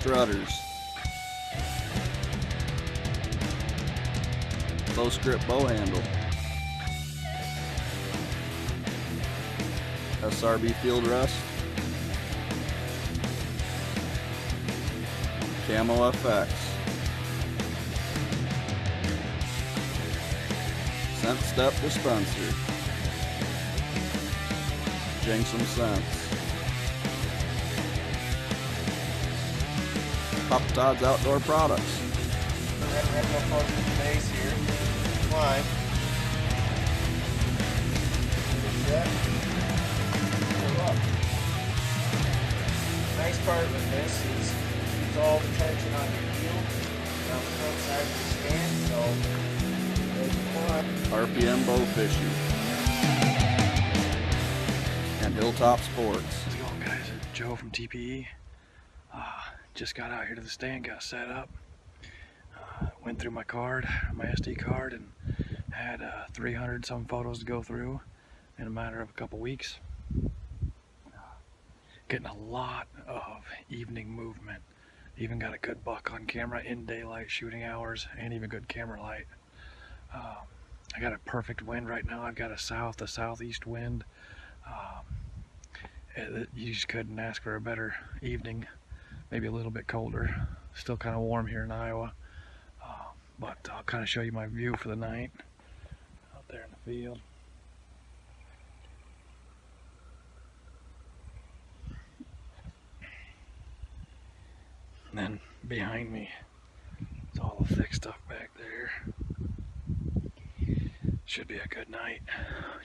rudders, close grip bow handle, SRB field rest, Camo FX, scent step dispenser, Jinxum Scents, Pop Todd's Outdoor Products. We're going to have no fun with the base here. Climb. Set. Pull up. The nice part with this is it's all the tension on your heel on the front side of the stand, so as you climb. RPM Bow Fishing and Hilltop Sports. How's it going, guys? Joe from TPE. Just got out here to the stand, got set up, went through my card, my SD card, and had 300 some photos to go through in a matter of a couple weeks. Getting a lot of evening movement. Even got a good buck on camera in daylight shooting hours, and even good camera light. I got a perfect wind right now. I've got a southeast wind. You just couldn't ask for a better evening. Maybe a little bit colder. Still kind of warm here in Iowa. But I'll kind of show you my view for the night out there in the field. And then behind me is all the thick stuff back there. Should be a good night.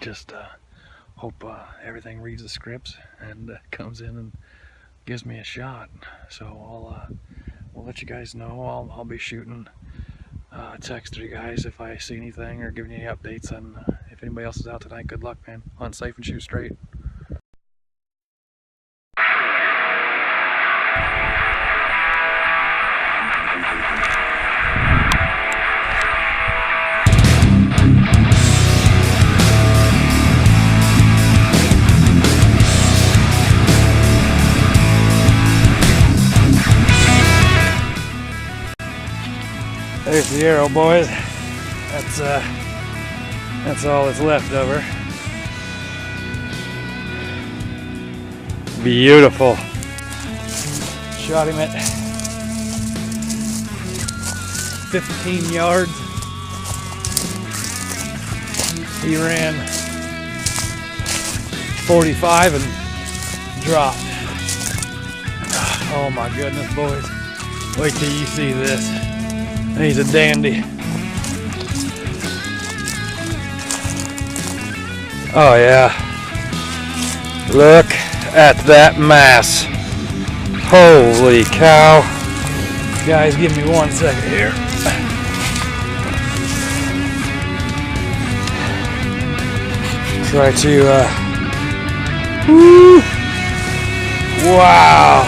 Just hope everything reads the scripts and comes in and gives me a shot. So we'll let you guys know. I'll be shooting text to you guys if I see anything or giving you any updates on if anybody else is out tonight. Good luck, man. Hunt safe and shoot straight. There's the arrow, boys. That's all that's left of her. Beautiful. Shot him at 15 yards. He ran 45 and dropped. Oh my goodness, boys. Wait till you see this. He's a dandy. Oh yeah. Look at that mass. Holy cow. Guys, give me 1 second here. Try to woo. Wow.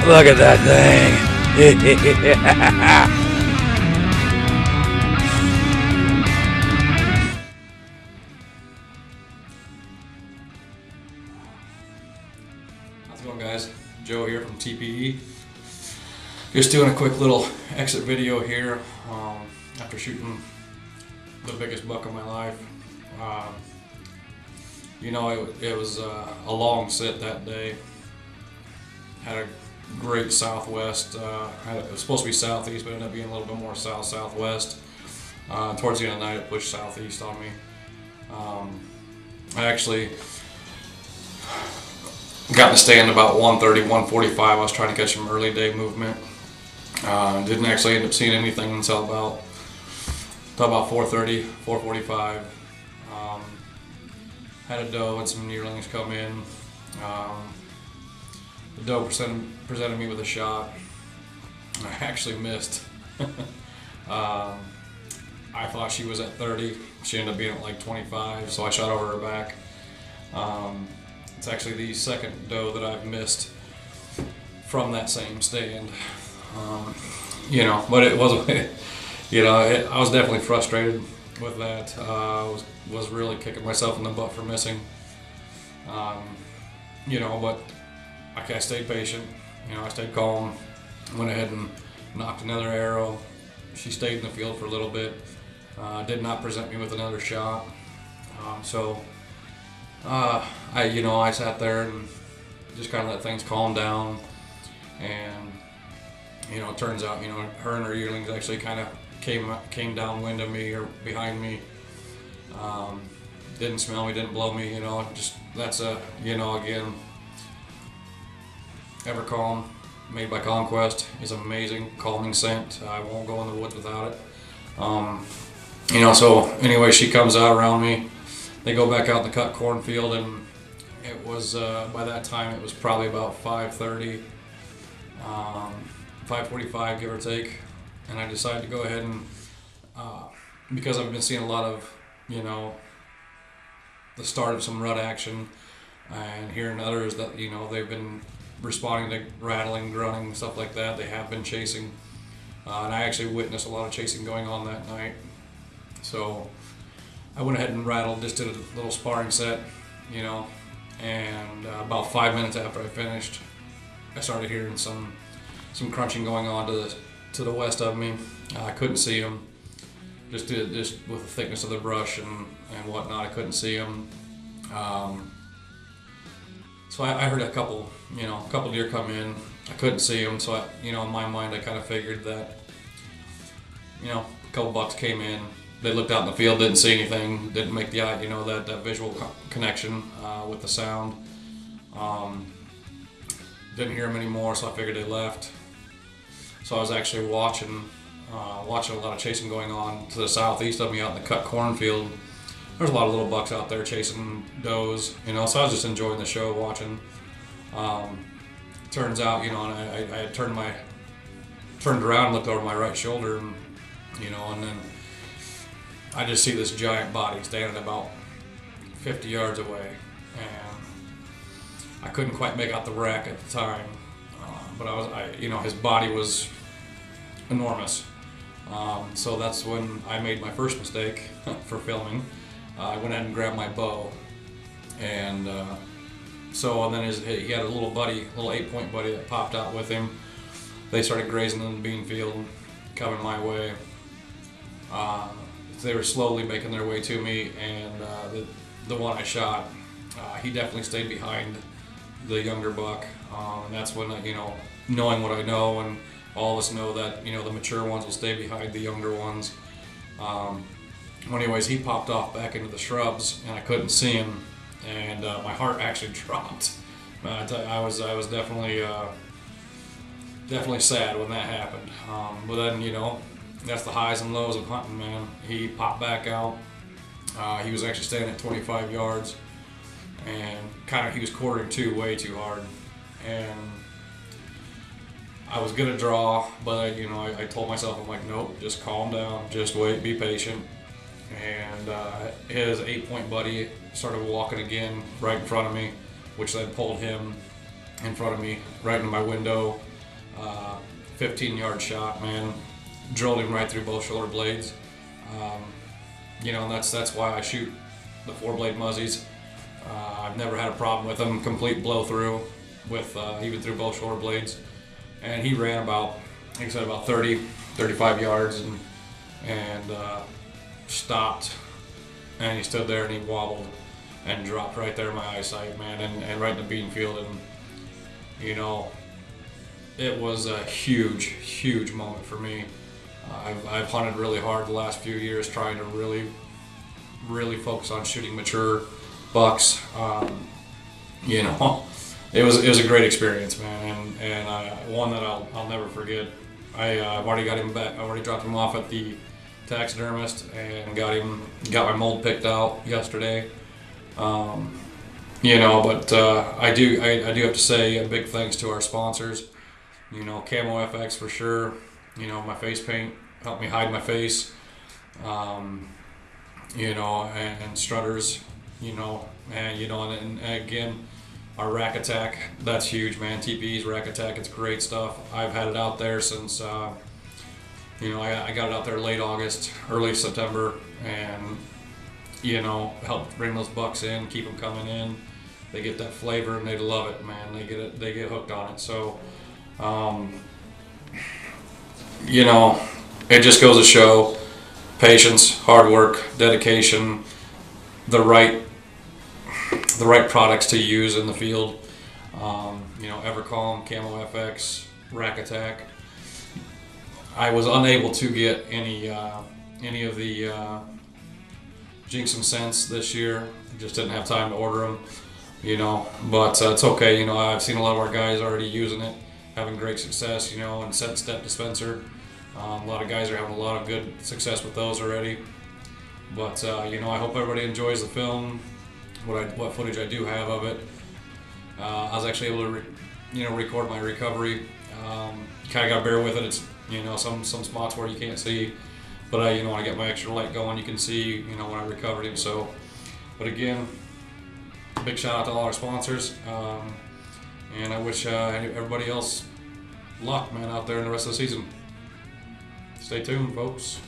Look at that thing. How's it going, guys? Joe here from TPE. Just doing a quick little exit video here after shooting the biggest buck of my life. You know, it was a long sit that day. Had a great southwest. It was supposed to be southeast, but ended up being a little bit more south-southwest. Towards the end of the night, it pushed southeast on me. I actually got to stand about 1:30, 1:45. I was trying to catch some early day movement. Didn't actually end up seeing anything until about 4:30, 4:45. Had a doe and some yearlings come in. The doe presented me with a shot. I actually missed. I thought she was at 30. She ended up being at like 25, so I shot over her back. It's actually the second doe that I've missed from that same stand. You know, but it wasn't, you know, I was definitely frustrated with that. Was really kicking myself in the butt for missing. You know, but I stayed patient. I stayed calm. Went ahead and knocked another arrow. She stayed in the field for a little bit. Did not present me with another shot. I sat there and just kind of let things calm down. And it turns out her and her yearlings actually kind of came downwind of me or behind me. Didn't smell me, didn't blow me. Just that's again, ever calm. Made by Conquest is amazing, calming scent. I won't go in the woods without it. So anyway, she comes out around me. They go back out in the cut cornfield, and it was by that time it was probably about 5:30, 5:45, give or take. And I decided to go ahead and because I've been seeing a lot of the start of some rut action, and hearing others that they've been responding to rattling, grunting, stuff like that. They have been chasing, and I actually witnessed a lot of chasing going on that night. So I went ahead and rattled, just did a little sparring set, and about 5 minutes after I finished, I started hearing some crunching going on to the west of me. I couldn't see them, just with the thickness of the brush and whatnot. I couldn't see them. So I heard a couple deer come in. I couldn't see them, so in my mind I kind of figured that, a couple bucks came in. They looked out in the field, didn't see anything, didn't make the eye, that visual connection with the sound. Didn't hear them anymore, so I figured they left. So I was actually watching a lot of chasing going on to the southeast of me out in the cut cornfield. There's a lot of little bucks out there chasing does, so I was just enjoying the show, watching. Turns out, and I had turned around, looked over my right shoulder, and then I just see this giant body standing about 50 yards away, and I couldn't quite make out the rack at the time, but his body was enormous. So that's when I made my first mistake for filming. I went ahead and grabbed my bow, and then he had a little 8-point buddy that popped out with him. They started grazing in the bean field, coming my way. They were slowly making their way to me, and the one I shot, he definitely stayed behind the younger buck, and that's when knowing what I know, and all of us know that the mature ones will stay behind the younger ones. Anyways, he popped off back into the shrubs, and I couldn't see him, and my heart actually dropped. I was definitely sad when that happened. But then that's the highs and lows of hunting, man. He popped back out. He was actually standing at 25 yards, and he was quartering way too hard, and I was gonna draw, but I told myself, I'm like, nope, just calm down, just wait, be patient. And his 8-point buddy started walking again right in front of me, which then pulled him in front of me, right into my window. 15-yard shot, man, drilled him right through both shoulder blades. And that's why I shoot the 4-blade muzzies. I've never had a problem with them, complete blow through with even through both shoulder blades. And he ran about 30, 35 yards and stopped, and he stood there and he wobbled and dropped right there in my eyesight, man, and right in the bean field. And it was a huge moment for me. I've hunted really hard the last few years, trying to really focus on shooting mature bucks. It was a great experience, man, and one that I'll never forget. I've already got him back. I already dropped him off at the taxidermist and got my mold picked out yesterday. But I do have to say a big thanks to our sponsors. Camo FX for sure. My face paint helped me hide my face. And Strutters. And again, our Rack Attack, that's huge, man. TPE's Rack Attack, it's great stuff. I've had it out there since, I got it out there late August, early September, and, helped bring those bucks in, keep them coming in. they get that flavor and they love it, man. They get hooked on it. So, you know, it just goes to show patience, hard work, dedication, the right products to use in the field. You know, Evercalm, Camo FX, Rack Attack. I was unable to get any of the Jinx and Sense this year. Just didn't have time to order them, you know. But it's okay. You know, I've seen a lot of our guys already using it, having great success. You know, and Set Step Dispenser. A lot of guys are having a lot of good success with those already. But you know, I hope everybody enjoys the film. What footage I do have of it. I was actually able to record my recovery. You kind of got to bear with it. It's, you know, some spots where you can't see, but when I get my extra light going, you can see, you know, when I recovered him. So, but again, big shout out to all our sponsors, and I wish everybody else luck, man, out there in the rest of the season. Stay tuned, folks.